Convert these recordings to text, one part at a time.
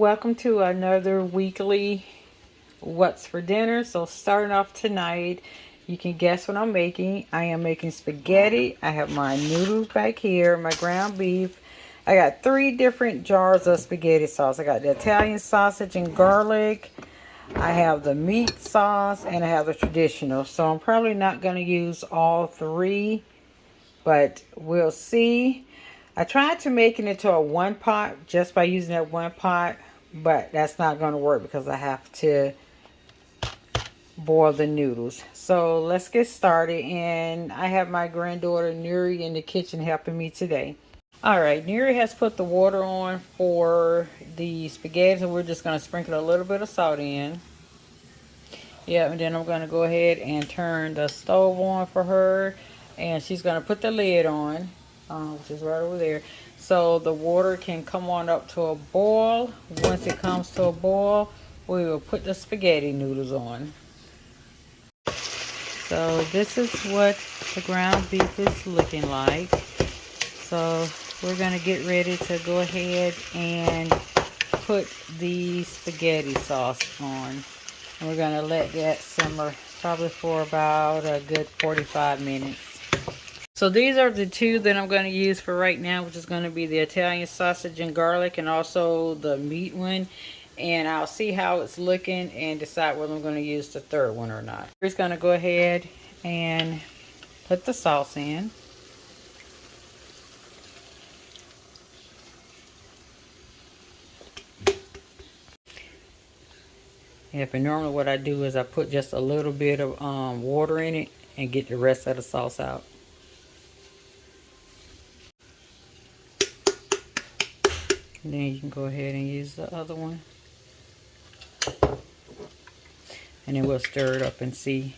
welcome to another weekly What's for Dinner. So starting off tonight, you can guess what I'm making. I am making spaghetti. I have my noodles back here, my ground beef. I got 3 different jars of spaghetti sauce. I got the Italian sausage and garlic. I have the meat sauce and I have the traditional. So I'm probably not going to use all 3, but we'll see. I tried to make it into a 1 pot just by using that 1 pot, but that's not going to work because I have to boil the noodles. So let's get started, and I have my granddaughter Nuri in the kitchen helping me today. Alright, Nuri has put the water on for the spaghetti, so we're just going to sprinkle a little bit of salt in. Yeah, and then I'm going to go ahead and turn the stove on for her, and she's going to put the lid on, which is right over there, so the water can come on up to a boil. Once it comes to a boil, we will put the spaghetti noodles on. So this is what the ground beef is looking like. So we're going to get ready to go ahead and put the spaghetti sauce on. And we're going to let that simmer probably for about a good 45 minutes. So these are the 2 that I'm going to use for right now, which is going to be the Italian sausage and garlic and also the meat one. And I'll see how it's looking and decide whether I'm going to use the 3rd one or not. We're just going to go ahead and put the sauce in. Yeah, but normally what I do is I put just a little bit of water in it and get the rest of the sauce out. And then you can go ahead and use the other one. And then we'll stir it up and see,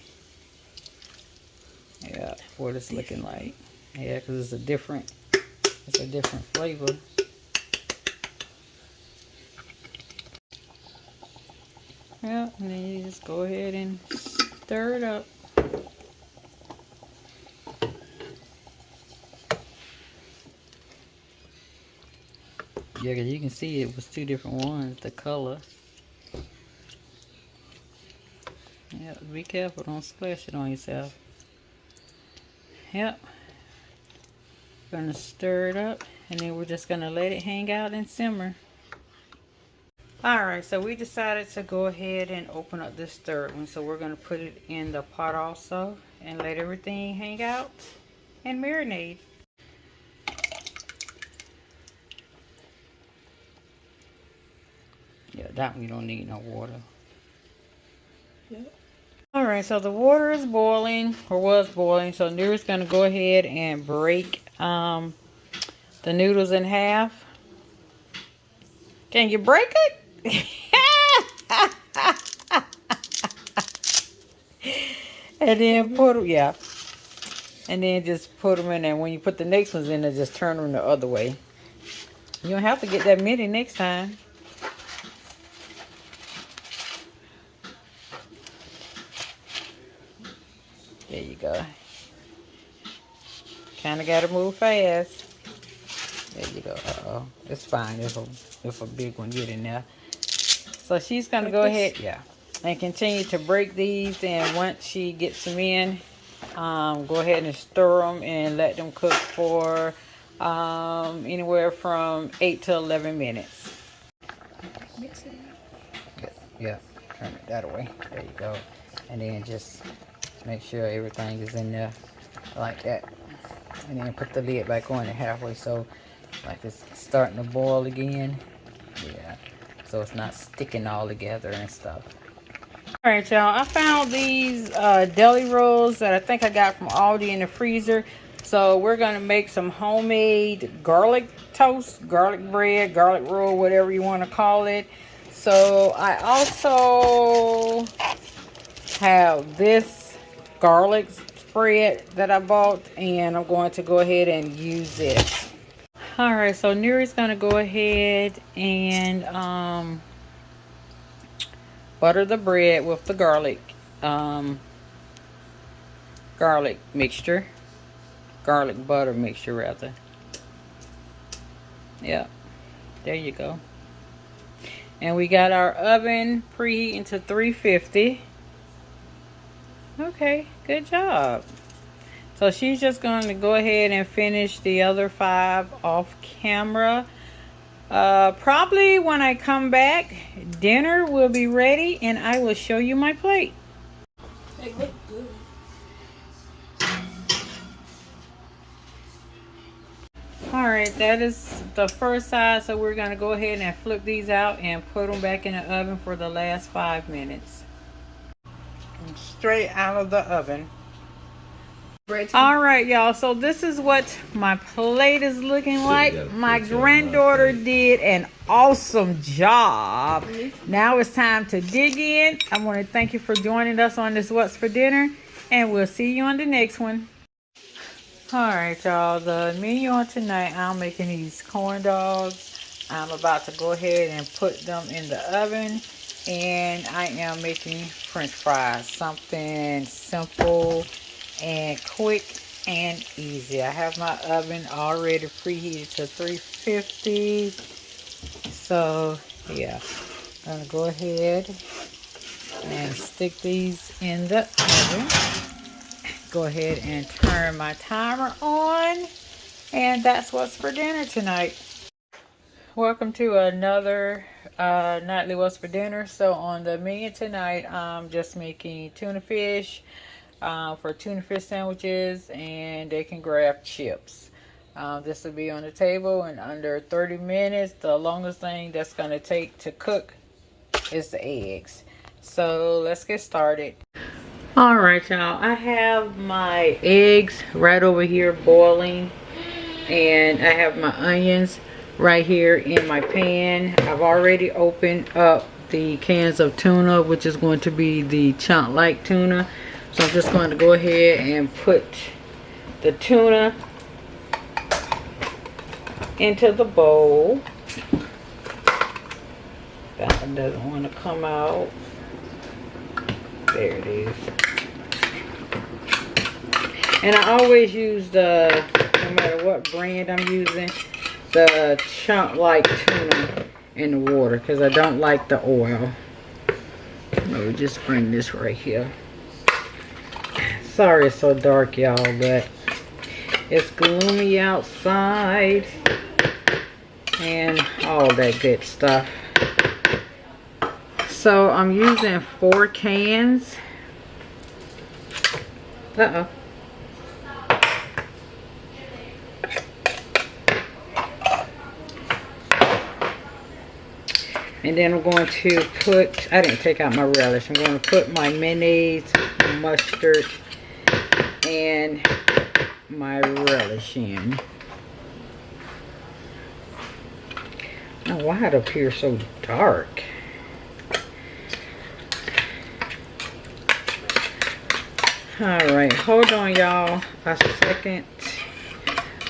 yeah, what it's looking like. Yeah, because it's a different flavor. Yeah, and then you just go ahead and stir it up. Yeah, because you can see it was 2 different ones, the color. Yeah, be careful, don't splash it on yourself. Yep. Gonna stir it up, and then we're just gonna let it hang out and simmer. Alright, so we decided to go ahead and open up this 3rd one. So we're gonna put it in the pot also and let everything hang out and marinate. Yeah, that one you don't need no water. Yep. Alright, so the water is boiling, or was boiling, so Nuri's going to go ahead and break the noodles in half. Can you break it? And then put them, yeah. And then just put them in there. When you put the next ones in there, just turn them the other way. You don't have to get that many next time. There you go. Kind of got to move fast. There you go. Uh-oh. It's fine if a big one get in there. So she's going to go ahead, yeah, and continue to break these. And once she gets them in, go ahead and stir them and let them cook for anywhere from 8 to 11 minutes. Mix it in. Yeah, turn it that way. There you go. And then just make sure everything is in there like that, and then put the lid back on it halfway, so like it's starting to boil again. Yeah, so it's not sticking all together and stuff. Alright, y'all, I found these deli rolls that I think I got from Aldi in the freezer. So we're gonna make some homemade garlic toast, garlic bread, garlic roll, whatever you want to call it. So I also have this garlic spread that I bought, and I'm going to go ahead and use it. Alright, so Nuri's going to go ahead and butter the bread with the garlic mixture. Garlic butter mixture rather. Yeah, there you go. And we got our oven preheating to 350. Okay, good job. So she's just going to go ahead and finish the other 5 off camera. Probably when I come back, dinner will be ready and I will show you my plate. They look good. Alright, that is the first side, so we're going to go ahead and flip these out and put them back in the oven for the last 5 minutes. Straight out of the oven. Alright, y'all, so this is what my plate is looking like. My granddaughter did an awesome job. Now it's time to dig in. I want to thank you for joining us on this What's for Dinner, and we'll see you on the next one. Alright, y'all, the menu on tonight, I'm making these corn dogs. I'm about to go ahead and put them in the oven, and I am making french fries, something simple and quick and easy. I have my oven already preheated to 350, so yeah, I'm gonna go ahead and stick these in the oven. Go ahead and turn my timer on, and that's what's for dinner tonight. Welcome to another nightly What's for Dinner. So on the menu tonight, I'm just making tuna fish for tuna fish sandwiches, and they can grab chips. This will be on the table in under 30 minutes. The longest thing that's going to take to cook is the eggs. So let's get started. Alright, y'all, I have my eggs right over here boiling, and I have my onions right here in my pan. I've already opened up the cans of tuna, which is going to be the chunk-like tuna. So I'm just going to go ahead and put the tuna into the bowl. That one doesn't want to come out. There it is. And I always use no matter what brand I'm using, the chunk-like tuna in the water, because I don't like the oil. Let me just bring this right here. Sorry it's so dark, y'all, but it's gloomy outside and all that good stuff. So I'm using 4 cans. Uh-oh. And then I'm going to put, I didn't take out my relish, I'm going to put my mayonnaise, mustard, and my relish in. Oh, why it appears so dark? Alright, hold on, y'all, a second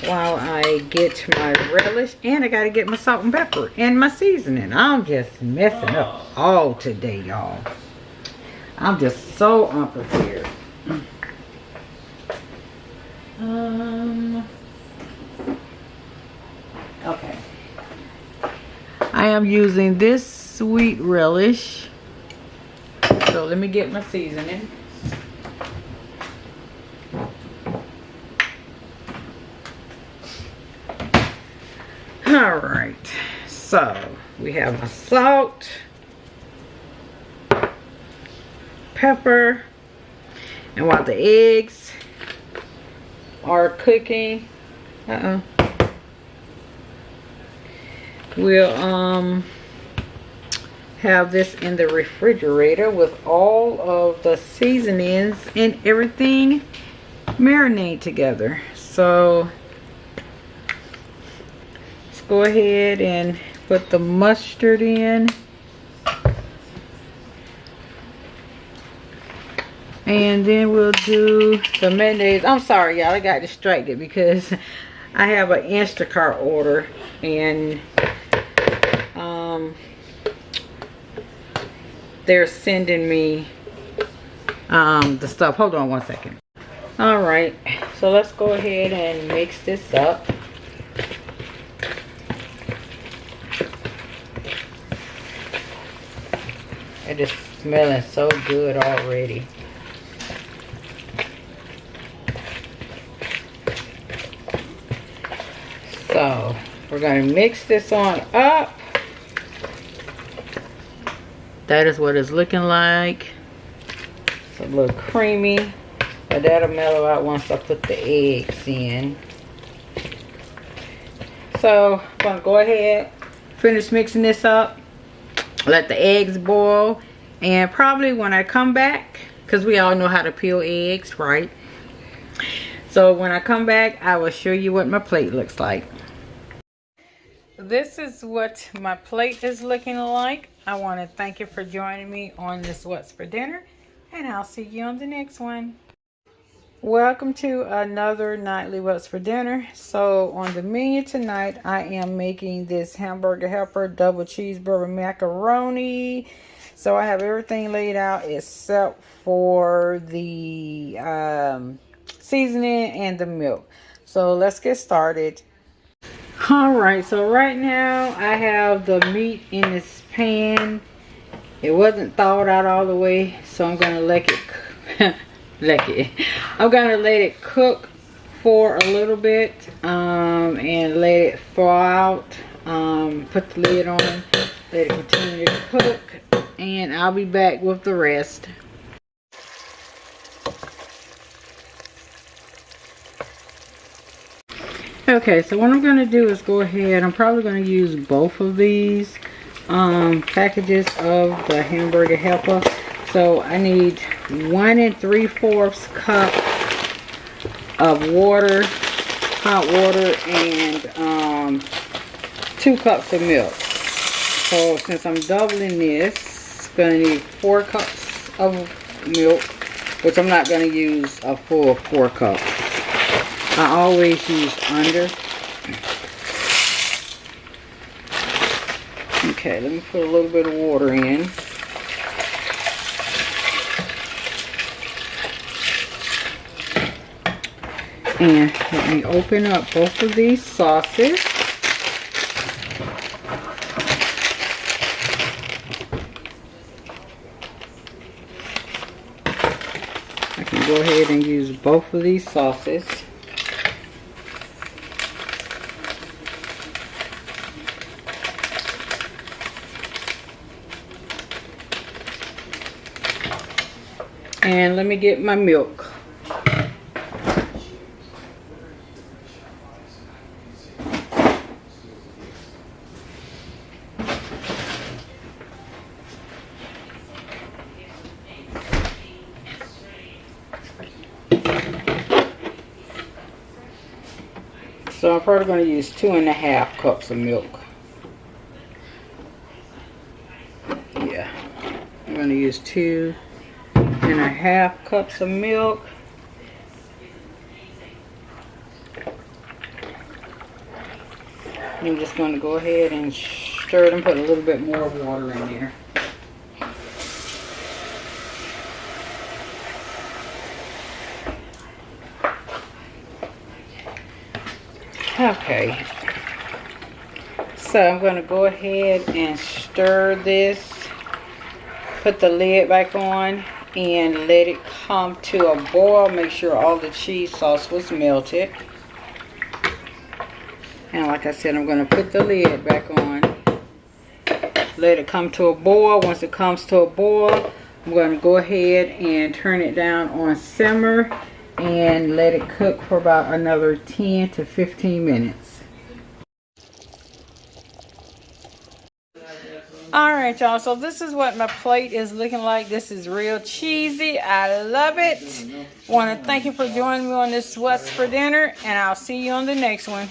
while I get my relish, and I gotta get my salt and pepper and my seasoning. I'm just messing up all today, y'all. I'm just so unprepared. Okay. I am using this sweet relish. So let me get my seasoning. Alright, so we have my salt, pepper, and while the eggs are cooking, we'll have this in the refrigerator with all of the seasonings and everything marinate together. So go ahead and put the mustard in, and then we'll do the mayonnaise. I'm sorry, y'all, I got distracted because I have an Instacart order, and they're sending me the stuff. Hold on one second. All right, so let's go ahead and mix this up. It is smelling so good already. So we're going to mix this on up. That is what it's looking like. It's a little creamy, but that'll mellow out once I put the eggs in. So I'm going to go ahead, finish mixing this up, let the eggs boil, and probably when I come back, because we all know how to peel eggs, right? So when I come back, I will show you what my plate looks like. This is what my plate is looking like. I want to thank you for joining me on this What's for Dinner, and I'll see you on the next one. Welcome to another nightly What's for Dinner. So on the menu tonight, I am making this hamburger helper double cheeseburger macaroni. So I have everything laid out except for the seasoning and the milk. So let's get started. Alright, so right now I have the meat in this pan. It wasn't thawed out all the way, so I'm going to let it cook for a little bit and let it thaw out. Put the lid on, let it continue to cook, and I'll be back with the rest. Okay, so what I'm going to do is go ahead, I'm probably going to use both of these packages of the hamburger helper. So I need 1 3/4 cup of water, hot water, and 2 cups of milk. So since I'm doubling this, I'm going to need 4 cups of milk, which I'm not going to use a full 4 cups. I always use under. Okay, let me put a little bit of water in. And let me open up both of these sauces. I can go ahead and use both of these sauces. And let me get my milk. So I'm probably going to use 2.5 cups of milk. Yeah, I'm going to use 2.5 cups of milk. I'm just going to go ahead and stir it and put a little bit more water in there. Okay, so I'm going to go ahead and stir this, put the lid back on, and let it come to a boil. Make sure all the cheese sauce was melted. And like I said, I'm going to put the lid back on, let it come to a boil. Once it comes to a boil, I'm going to go ahead and turn it down on simmer and let it cook for about another 10 to 15 minutes. Alright y'all, so this is what my plate is looking like. This is real cheesy. I love it. Want to thank you for joining me on this What's for Dinner, and I'll see you on the next one.